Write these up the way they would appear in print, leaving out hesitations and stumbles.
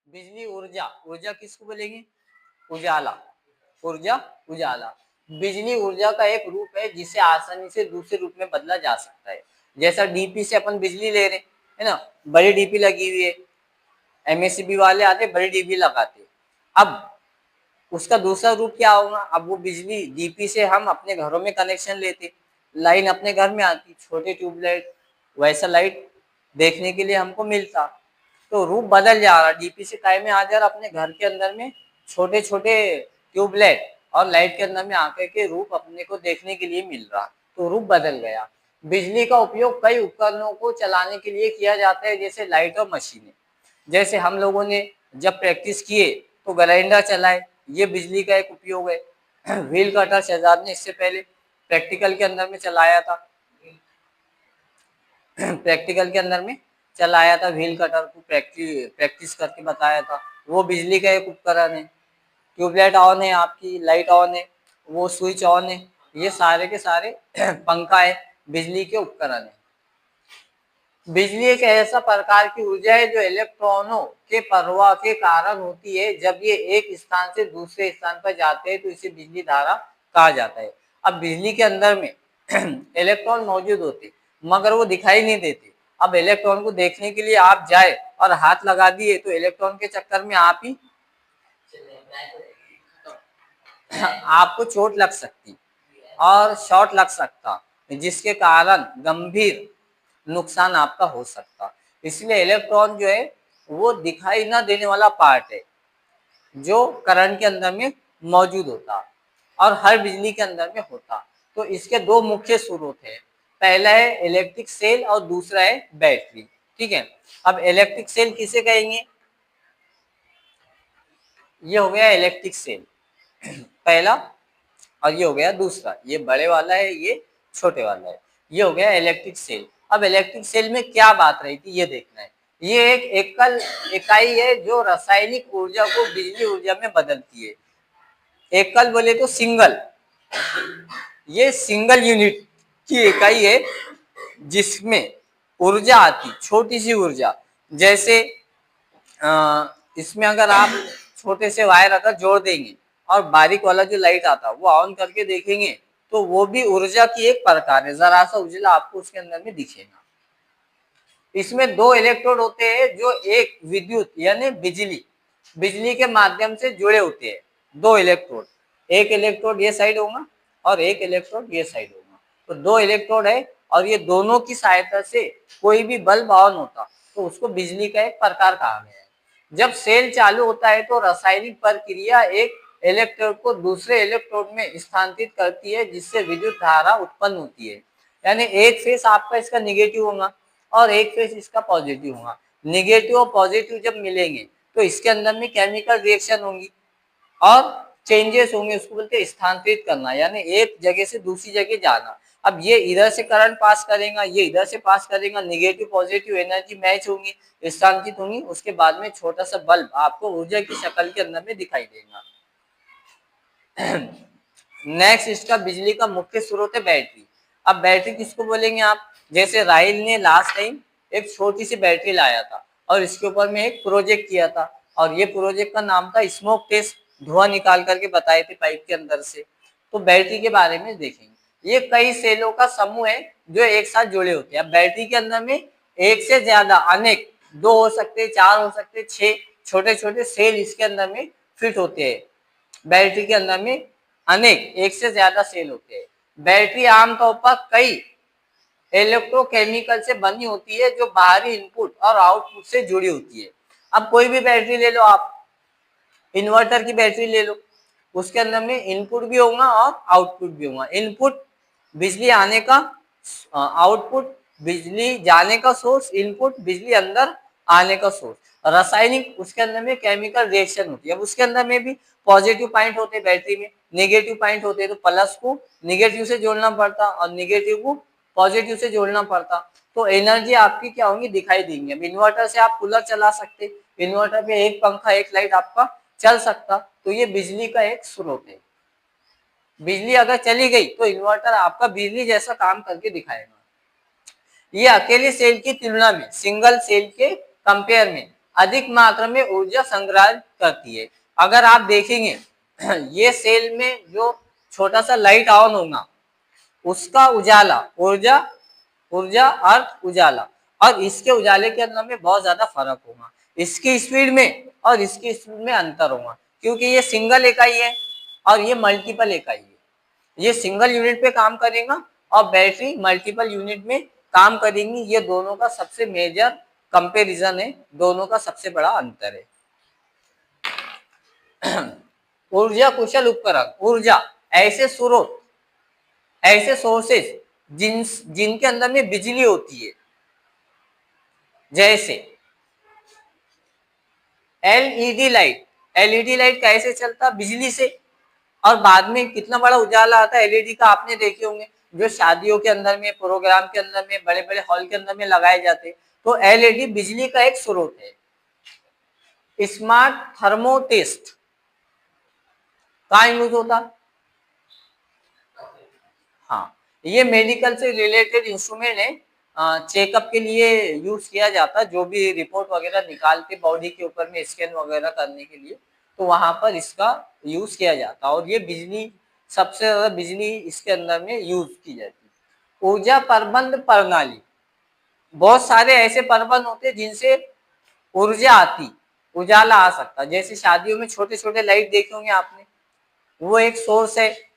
बिजली ऊर्जा, ऊर्जा किसको बोलेंगे? उजाला, ऊर्जा उजाला। बिजली ऊर्जा का एक रूप है जिसे आसानी से दूसरे रूप में बदला जा सकता है। जैसा डीपी से अपन बिजली ले रहे है ना, बड़ी डीपी लगी हुई है, एमएससीबी वाले आते बड़ी डीपी लगाते, अब उसका दूसरा रूप क्या होगा? अब वो बिजली डीपी से हम अपने घरों में कनेक्शन लेते, लाइन अपने घर में आती, छोटे ट्यूबलाइट वैसा लाइट देखने के लिए हमको मिलता। तो रूप बदल जा रहा, डीपी से काय में आ जा रहा, अपने घर के अंदर में छोटे छोटे ट्यूबलाइट और लाइट के अंदर में आकर के रूप अपने को देखने के लिए मिल रहा, तो रूप बदल गया। बिजली का उपयोग कई उपकरणों को चलाने के लिए किया जाता है, जैसे लाइट और मशीनें। जैसे हम लोगों ने जब प्रैक्टिस किए तो ग्राइंडर चलाए, ये बिजली का एक उपयोग है। व्हील कटर शहजाद ने इससे पहले प्रैक्टिकल के अंदर में चलाया था, प्रैक्टिकल के अंदर में चलाया था, व्हील कटर को प्रैक्टिस करके बताया था, वो बिजली का एक उपकरण है। ट्यूबलाइट ऑन है, आपकी लाइट ऑन है, वो स्विच ऑन है, ये सारे के सारे पंखा है, बिजली के उपकरण है। बिजली एक ऐसा प्रकार की ऊर्जा है जो इलेक्ट्रॉनों के प्रवाह के कारण होती है। जब ये एक स्थान से दूसरे स्थान पर जाते हैं तो इसे बिजली धारा कहा जाता है। अब बिजली के अंदर में इलेक्ट्रॉन मौजूद होते मगर वो दिखाई नहीं देते। अब इलेक्ट्रॉन को देखने के लिए आप जाए और हाथ लगा दिए तो इलेक्ट्रॉन के चक्कर में आप ही आपको चोट लग सकती और शॉट लग सकता, जिसके कारण गंभीर नुकसान आपका हो सकता। इसलिए इलेक्ट्रॉन जो है वो दिखाई ना देने वाला पार्ट है जो करंट के अंदर में मौजूद होता और हर बिजली के अंदर में होता। तो इसके दो मुख्य स्रोत है, पहला है इलेक्ट्रिक सेल और दूसरा है बैटरी। ठीक है, अब इलेक्ट्रिक सेल किसे कहेंगे? ये हो गया इलेक्ट्रिक सेल पहला, और ये हो गया दूसरा, ये बड़े वाला है, ये छोटे वाला है, ये हो गया इलेक्ट्रिक सेल। अब इलेक्ट्रिक सेल में क्या बात रही थी ये देखना है। ये एक एकल इकाई है जो रासायनिक ऊर्जा को बिजली ऊर्जा में बदलती है। एकल बोले तो सिंगल, ये सिंगल यूनिट की इकाई है जिसमें ऊर्जा आती, छोटी सी ऊर्जा। जैसे इसमें अगर आप छोटे से वायर अगर जोड़ देंगे और बारीक वाला जो लाइट आता वो ऑन करके देखेंगे तो वो भी ऊर्जा की एक प्रकार है, जरा सा उजला आपको उसके अंदर में दिखेगा। इसमें दो इलेक्ट्रोड होते हैं जो एक विद्युत यानी बिजली के माध्यम से जुड़े होते हैं। दो इलेक्ट्रोड, एक इलेक्ट्रोड ये साइड होगा और एक इलेक्ट्रोड ये साइड होगा, तो दो इलेक्ट्रोड है और ये दोनों की सहायता से कोई भी बल्ब ऑन होता तो उसको बिजली का एक प्रकार कहा गया है। जब सेल चालू होता है तो रासायनिक प्रक्रिया एक इलेक्ट्रोड को दूसरे इलेक्ट्रोड में स्थानांतरित करती है जिससे विद्युत धारा उत्पन्न होती है। यानी एक फेस आपका इसका निगेटिव होगा और एक फेस इसका पॉजिटिव होगा। निगेटिव और पॉजिटिव जब मिलेंगे तो इसके अंदर में केमिकल रिएक्शन होंगी और चेंजेस होंगे, उसको बोलते हैं स्थानांतरित करना, यानी एक जगह से दूसरी जगह जाना। अब ये इधर से करंट पास करेगा, ये इधर से पास करेगा, नेगेटिव पॉजिटिव एनर्जी मैच होंगी, स्थानांतरित होंगी, उसके बाद में छोटा सा बल्ब आपको ऊर्जा की शक्ल के अंदर में दिखाई देगा। नेक्स्ट इसका बिजली का मुख्य स्रोत है बैटरी। अब बैटरी किसको बोलेंगे आप? जैसे राइल ने लास्ट टाइम एक छोटी सी बैटरी लाया था और इसके ऊपर में एक प्रोजेक्ट किया था और ये प्रोजेक्ट का नाम था स्मोक टेस्ट, धुआं निकाल करके बताए थे पाइप के अंदर से। तो बैटरी के बारे में देखेंगे। ये कई सेलों का समूह है जो एक साथ जुड़े होते हैं। अब बैटरी के अंदर में एक से ज्यादा अनेक, दो हो सकते, चार हो सकते, 6 छोटे छोटे सेल इसके अंदर में फिट होते हैं। बैटरी के अंदर में अनेक, एक से ज्यादा सेल होते हैं। बैटरी आमतौर पर कई इलेक्ट्रोकेमिकल से बनी होती है जो बाहरी इनपुट और आउटपुट से जुड़ी होती है। अब कोई भी बैटरी ले लो आप, इन्वर्टर की बैटरी ले लो, उसके अंदर में इनपुट भी होगा और आउटपुट भी होगा। इनपुट बिजली आने का, आउटपुट बिजली जाने का सोर्स, इनपुट बिजली अंदर आने का सोर्स। रासायनिक उसके अंदर में केमिकल रिएक्शन होती है। अब उसके अंदर में भी पॉजिटिव पॉइंट होते हैं बैटरी में, नेगेटिव पॉइंट होते हैं, तो प्लस को नेगेटिव से जोड़ना पड़ता और नेगेटिव को पॉजिटिव से जोड़ना पड़ता, तो एनर्जी आपकी क्या होंगी दिखाई देंगी। अब इन्वर्टर से आप कूलर चला सकते, इन्वर्टर पे एक पंखा एक लाइट आपका चल सकता, तो ये बिजली का एक स्रोत है। बिजली अगर चली गई तो इन्वर्टर आपका बिजली जैसा काम करके दिखाएगा। ये अकेले सेल की तुलना में, सिंगल सेल के कंपेयर में अधिक मात्रा में ऊर्जा संग्रह करती है। अगर आप देखेंगे ये सेल में जो छोटा सा लाइट ऑन होगा उसका उजाला ऊर्जा ऊर्जा अर्थ उजाला और इसके उजाले के अंदर में बहुत ज्यादा फर्क होगा। इसकी स्पीड में और इसकी स्पीड में अंतर होगा, क्योंकि ये सिंगल इकाई है और ये मल्टीपल इकाई है। ये सिंगल यूनिट पे काम करेगा और बैटरी मल्टीपल यूनिट में काम करेंगी। ये दोनों का सबसे मेजर कंपैरिजन है, दोनों का सबसे बड़ा अंतर है। ऊर्जा कुशल उपकरण, ऊर्जा ऐसे स्रोत, ऐसे सोर्सेस जिनके अंदर में बिजली होती है, जैसे एलईडी लाइट। एलईडी लाइट कैसे चलता? बिजली से। और बाद में कितना बड़ा उजाला आता है एलईडी का, आपने देखे होंगे, जो शादियों के अंदर में, प्रोग्राम के अंदर में, बड़े बड़े हॉल के अंदर में लगाए जाते। तो एलईडी बिजली का एक स्रोत है। स्मार्ट थर्मोटेस्ट कहाँ यूज होता? हाँ, ये मेडिकल से रिलेटेड इंस्ट्रूमेंट है, चेकअप के लिए यूज किया जाता है। जो भी रिपोर्ट वगैरह निकालते बॉडी के ऊपर में स्कैन वगैरह करने के लिए, तो वहां पर इसका यूज किया जाता है। और ये बिजली, सबसे ज्यादा बिजली इसके अंदर में यूज की जाती है। ऊर्जा प्रबंध प्रणाली, बहुत सारे ऐसे प्रबंध होते हैं जिनसे ऊर्जा आती, उजाला आ सकता। जैसे शादियों में छोटे छोटे लाइट देखे होंगे आपने, वो एक सोर्स है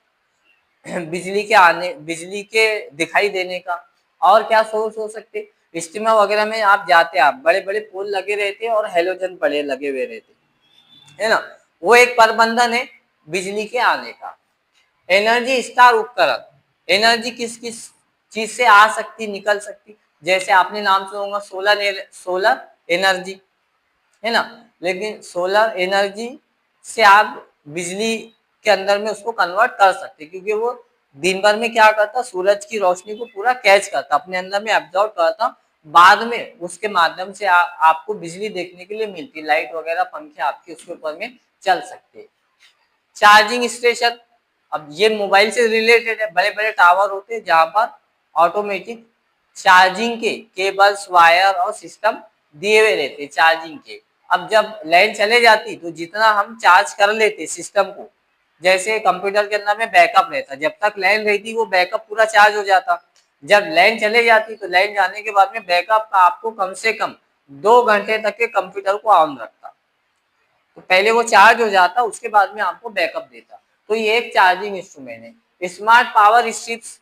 बिजली के आने, बिजली के दिखाई देने का। और क्या सोर्स हो सकते? इज्तिमा वगैरह में आप जाते, आप बड़े बड़े पोल लगे रहते हैं और हेलोजन बड़े लगे हुए रहते, है ना, वो एक प्रबंधन है बिजली के आने का। एनर्जी स्टार उपकरण, एनर्जी किस किस चीज से आ सकती, निकल सकती? जैसे आपने नाम सुना होगा सोलर एनर्जी, है ना। लेकिन सोलर एनर्जी से आप बिजली के अंदर में उसको कन्वर्ट कर सकते, क्योंकि वो दिन भर में क्या करता, सूरज की रोशनी को पूरा कैच करता, अपने अंदर में एब्जॉर्ब करता। बाद में उसके माध्यम से आपको बिजली देखने के लिए मिलती, लाइट वगैरह पंखे आपके उसके ऊपर में चल सकते। चार्जिंग स्टेशन, अब ये मोबाइल से रिलेटेड है। बड़े बड़े टावर होते हैं जहां पर ऑटोमेटिक चार्जिंग के केबल्स, वायर और सिस्टम दिए हुए रहते चार्जिंग के। अब जब लाइन चले जाती तो जितना हम चार्ज कर लेते सिस्टम को, जैसे कंप्यूटर के अंदर में बैकअप रहता, जब तक लाइन रहती वो बैकअप पूरा चार्ज हो जाता। जब लाइन चले जाती तो लाइन जाने के बाद में बैकअप का आपको कम से कम 2 घंटे तक के कंप्यूटर को ऑन रखता। तो पहले वो चार्ज हो जाता, उसके बाद में आपको बैकअप देता। तो ये एक चार्जिंग इंस्ट्रूमेंट है। स्मार्ट पावर स्ट्रिप्स,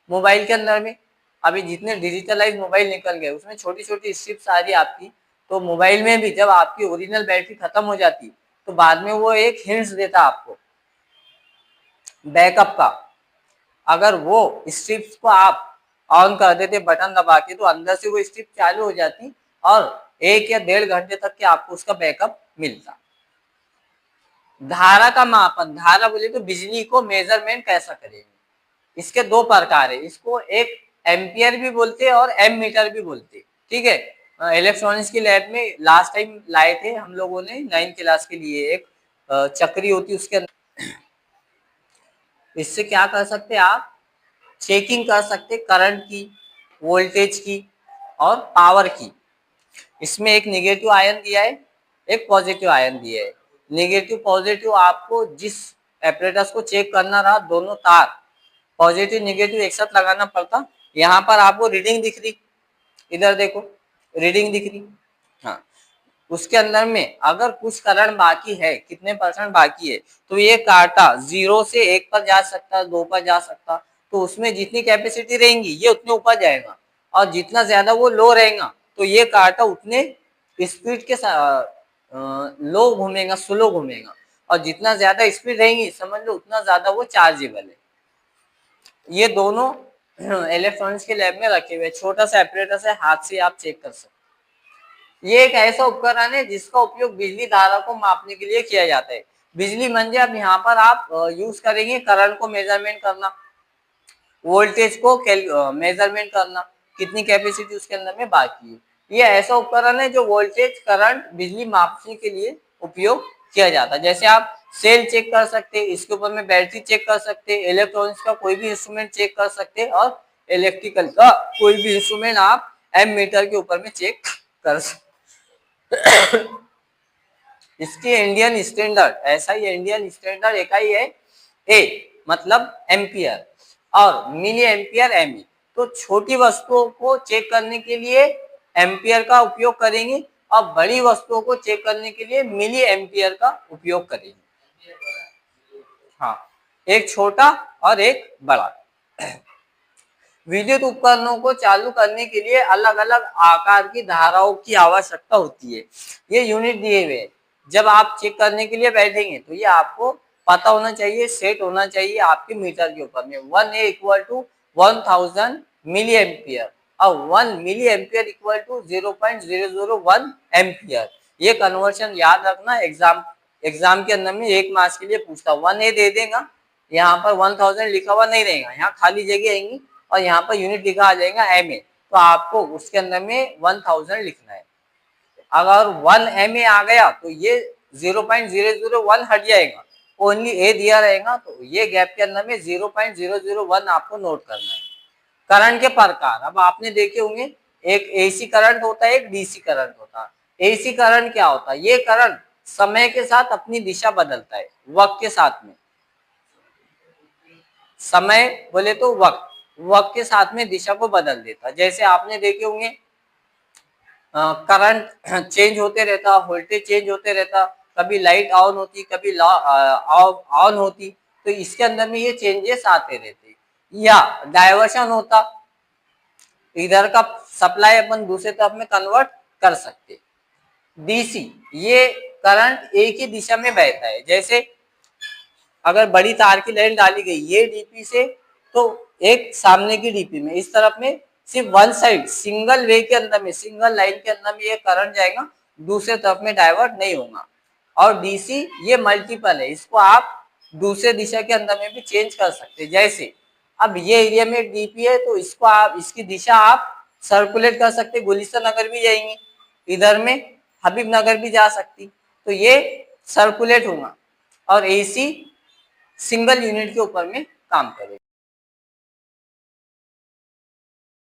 मोबाइल के अंदर में अभी जितने डिजिटलाइज मोबाइल निकल गए उसमें छोटी छोटी स्ट्रिप्स आ रही है आपकी। तो मोबाइल में भी जब आपकी ओरिजिनल बैटरी खत्म हो जाती तो बाद में वो एक हिंट्स देता आपको बैकअप का। अगर वो स्ट्रिप्स को आप ऑन कर देते बटन दबा के, तो अंदर से वो स्ट्रिप चालू हो जाती और 1 या 1.5 घंटे तक के आपको उसका बैकअप मिलता। धारा का मापन, धारा बोले तो बिजली को मेजरमेंट कैसा करेंगे, इसके 2 प्रकार है। इसको एक एम्पियर भी बोलते हैं और एम मीटर भी बोलते हैं, ठीक है। इलेक्ट्रॉनिक्स की लैब में लास्ट टाइम लाए थे हम लोगों ने 9th क्लास के लिए, एक चक्री होती उसके अंदर। इससे क्या कर सकते आप, चेकिंग कर सकते करंट की, वोल्टेज की और पावर की। इसमें एक नेगेटिव आयन दिया है, एक पॉजिटिव आयन दिया है। नेगेटिव पॉजिटिव आपको जिस एपरेटस को चेक करना रहा, दोनों तार पॉजिटिव नेगेटिव एक साथ लगाना पड़ता। यहाँ पर आपको रीडिंग दिख रही, इधर देखो रीडिंग दिख रही, हाँ। उसके अंदर में अगर कुछ करंट बाकी है, कितने % बाकी है, तो ये कांटा 0 से 1 पर जा सकता, 2 पर जा सकता। तो उसमें जितनी कैपेसिटी रहेंगी ये उतने ऊपर जाएगा, और जितना ज्यादा वो लो रहेगा तो ये कांटा उतने स्पीड के लो घूमेगा, स्लो घूमेगा। और जितना ज्यादा स्पीड रहेगी समझ लो उतना ज्यादा वो चार्जेबल है। ये दोनों इलेक्ट्रॉनिक्स के लैब में रखे हुए, छोटा सा एपरेटस है, हाथ से आप चेक कर सकते। ये एक ऐसा उपकरण है जिसका उपयोग बिजली धारा को मापने के लिए किया जाता है। बिजली म्हणजे अब यहाँ पर आप यूज करेंगे करंट को मेजरमेंट करना, वोल्टेज को मेजरमेंट करना, कितनी कैपेसिटी उसके अंदर में बाकी है। ये ऐसा उपकरण है जो वोल्टेज, करंट, बिजली मापने के लिए उपयोग किया जाता है। जैसे आप सेल चेक कर सकते हैं, इसके ऊपर में बैटरी चेक कर सकते हैं, इलेक्ट्रॉनिक्स का कोई भी इंस्ट्रूमेंट चेक कर सकते हैं, और इलेक्ट्रिकल का कोई भी इंस्ट्रूमेंट आप एम मीटर के ऊपर में चेक कर सकते। इसकी इंडियन स्टैंडर्ड, ऐसा ही इंडियन स्टैंडर्ड इकाई है ए, मतलब एम्पियर, और मिली एम्पियर एम। तो छोटी वस्तुओं को चेक करने के लिए एम्पियर का उपयोग करेंगे और बड़ी वस्तुओं को चेक करने के लिए मिली एम्पियर का उपयोग करेंगे। हाँ, एक छोटा और एक बड़ा। विद्युत उपकरणों को चालू करने के लिए अलग अलग आकार की धाराओं की आवश्यकता होती है। ये यूनिट दिए हुए हैं। जब आप चेक करने के लिए बैठेंगे तो ये आपको पता होना चाहिए, सेट होना चाहिए आपके मीटर के ऊपर में। 1A equal to 1000 milli ampere और 1 milli ampere equal to 0.001 ampere. ये कन्वर्शन याद रखना, एग्जाम के अंदर में 1 मार्क्स के लिए पूछता। 1A दे देगा, यहाँ पर 1000 लिखा हुआ नहीं रहेगा, यहाँ खाली जगह आएंगी और यहाँ पर यूनिट लिखा आ जाएगा MA, तो आपको उसके अंदर में 1000 लिखना है। अगर 1 MA आ गया तो ये 0.001 हट जाएगा, ओनली A दिया रहेगा, तो ये गैप के अंदर में 0.001 आपको नोट करना है। करंट के प्रकार अब आपने देखे होंगे, एक AC करंट होता है, एक DC करंट होता है। AC करंट क्या होता है? ये करंट समय के साथ अपनी दिशा बदलता है, वक्त के साथ में। समय बोले तो वक्त, वक्त के साथ में दिशा को बदल देता। जैसे आपने देखे होंगे करंट चेंज होते रहता, वोल्टेज चेंज होते रहता, कभी लाइट ऑन होती, कभी ऑन होती, तो इसके अंदर में ये चेंजेस आते रहते। या डायवर्शन होता, इधर का सप्लाई अपन दूसरे तरफ में कन्वर्ट कर सकते। डीसी, ये करंट एक ही दिशा में बहता है। जैसे अगर बड़ी तार की लाइन डाली गई ये डीपी से, तो एक सामने की डीपी में, इस तरफ में सिर्फ वन साइड सिंगल वे के अंदर में, सिंगल लाइन के अंदर में ये करंट जाएगा, दूसरे तरफ में डाइवर्ट नहीं होगा। और डीसी ये मल्टीपल है, इसको आप दूसरे दिशा के अंदर में भी चेंज कर सकते हैं। जैसे अब ये एरिया में डीपी है, तो इसको आप, इसकी दिशा आप सर्कुलेट कर सकते, गुलिस्तान नगर भी जाएंगी, इधर में हबीब नगर भी जा सकती, तो ये सर्कुलेट होगा। और एसी सिंगल यूनिट के ऊपर में काम करेगा।